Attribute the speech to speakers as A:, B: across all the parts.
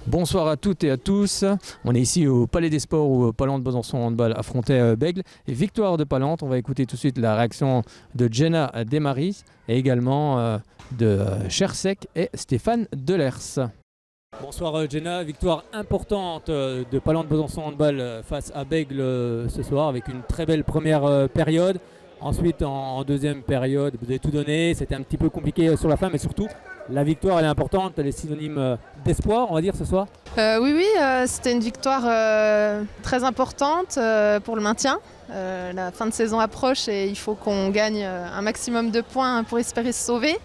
A: Bonsoir à toutes et à tous. On est ici au Palais des Sports où Palente Besançon Handball affrontait Bègles et victoire de Palente. On va écouter tout de suite la réaction de Jenna Desmaris et également de Chersek et Stéphane Delers. Bonsoir Jenna, victoire importante de Palente Besançon Handball face à Bègles ce soir avec une très belle première période. Ensuite en deuxième période, vous avez tout donné, c'était un petit peu compliqué sur la fin, mais surtout la victoire elle est importante, elle est synonyme d'espoir on va dire ce soir.
B: Oui, c'était une victoire très importante pour le maintien. La fin de saison approche et il faut qu'on gagne un maximum de points pour espérer se sauver.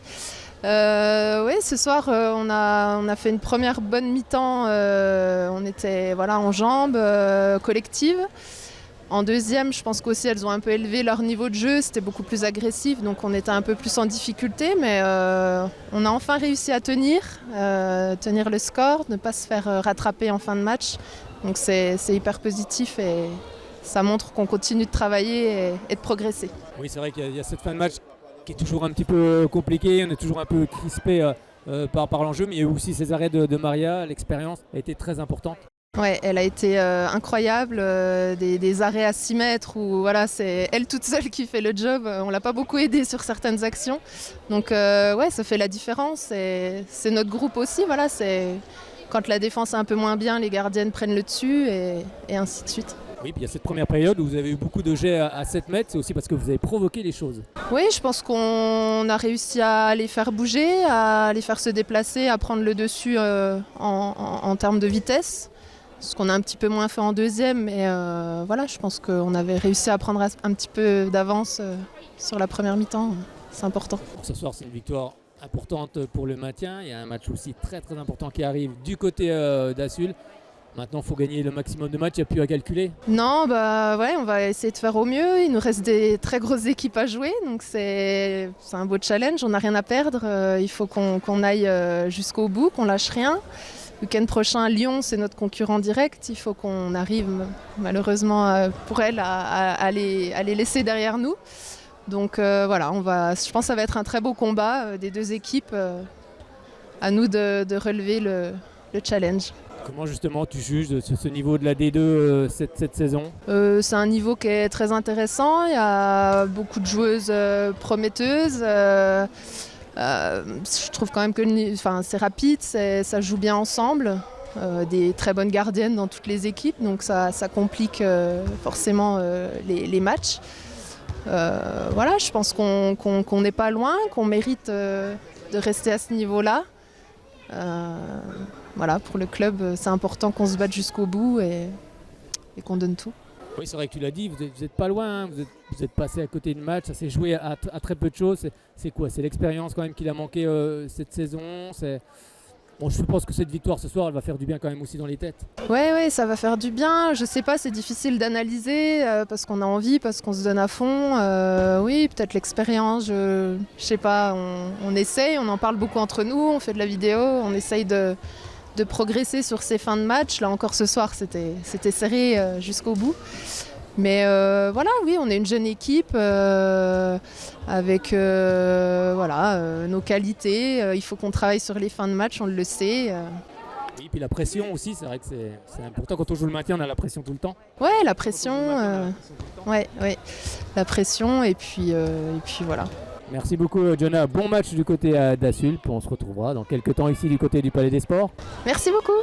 B: Oui, ce soir on a fait une première bonne mi-temps, on était en jambes, collective. En deuxième, je pense qu'aussi elles ont un peu élevé leur niveau de jeu, c'était beaucoup plus agressif, donc on était un peu plus en difficulté, mais on a enfin réussi à tenir le score, ne pas se faire rattraper en fin de match. Donc c'est hyper positif et ça montre qu'on continue de travailler et de progresser.
A: Oui, c'est vrai qu'il y a cette fin de match qui est toujours un petit peu compliquée, on est toujours un peu crispé par l'enjeu, mais il y a eu aussi ces arrêts de Maria, l'expérience a été très importante.
B: Ouais, elle a été incroyable, des arrêts à 6 mètres où c'est elle toute seule qui fait le job. On l'a pas beaucoup aidée sur certaines actions. Donc ça fait la différence. Et c'est notre groupe aussi. C'est quand la défense est un peu moins bien, les gardiennes prennent le dessus et ainsi de suite.
A: Oui, puis il y a cette première période où vous avez eu beaucoup de jets à 7 mètres, c'est aussi parce que vous avez provoqué les choses.
B: Oui, je pense qu'on a réussi à les faire bouger, à les faire se déplacer, à prendre le dessus en termes de vitesse. Ce qu'on a un petit peu moins fait en deuxième, mais je pense qu'on avait réussi à prendre un petit peu d'avance sur la première mi-temps, c'est important.
A: Ce soir c'est une victoire importante pour le maintien, il y a un match aussi très très important qui arrive du côté d'Assul. Maintenant il faut gagner le maximum de matchs, il n'y a plus à calculer.
B: Non, on va essayer de faire au mieux, il nous reste des très grosses équipes à jouer, donc c'est un beau challenge, on n'a rien à perdre, il faut qu'on aille jusqu'au bout, qu'on lâche rien. Le week-end prochain, Lyon, c'est notre concurrent direct. Il faut qu'on arrive, malheureusement pour elle, à les laisser derrière nous. Donc je pense que ça va être un très beau combat des deux équipes. À nous de relever le challenge.
A: Comment justement tu juges ce niveau de la D2 cette saison ?
B: C'est un niveau qui est très intéressant. Il y a beaucoup de joueuses prometteuses. Je trouve quand même que c'est rapide, ça joue bien ensemble, des très bonnes gardiennes dans toutes les équipes, donc ça complique forcément les matchs. Je pense qu'on n'est pas loin, qu'on mérite de rester à ce niveau-là. Pour le club, c'est important qu'on se batte jusqu'au bout et qu'on donne tout.
A: Oui, c'est vrai que tu l'as dit, vous n'êtes pas loin, vous êtes passé à côté de match, ça s'est joué à très peu de choses. C'est quoi ? C'est l'expérience quand même qu'il a manqué cette saison. Je pense que cette victoire ce soir, elle va faire du bien quand même aussi dans les têtes.
B: Oui, ça va faire du bien. Je sais pas, c'est difficile d'analyser parce qu'on a envie, parce qu'on se donne à fond. Oui, peut-être l'expérience, je sais pas, on essaye, on en parle beaucoup entre nous, on fait de la vidéo, on essaye de progresser sur ces fins de match. Là encore ce soir, c'était serré jusqu'au bout. Mais oui, on est une jeune équipe avec nos qualités. Il faut qu'on travaille sur les fins de match, on le sait.
A: Oui, puis la pression aussi, c'est vrai que c'est important. Quand on joue le maintien, on a la pression tout le temps.
B: Oui, la pression. La pression et puis voilà.
A: Merci beaucoup Jenna, bon match du côté d'Assul, puis on se retrouvera dans quelques temps ici du côté du Palais des Sports.
B: Merci beaucoup.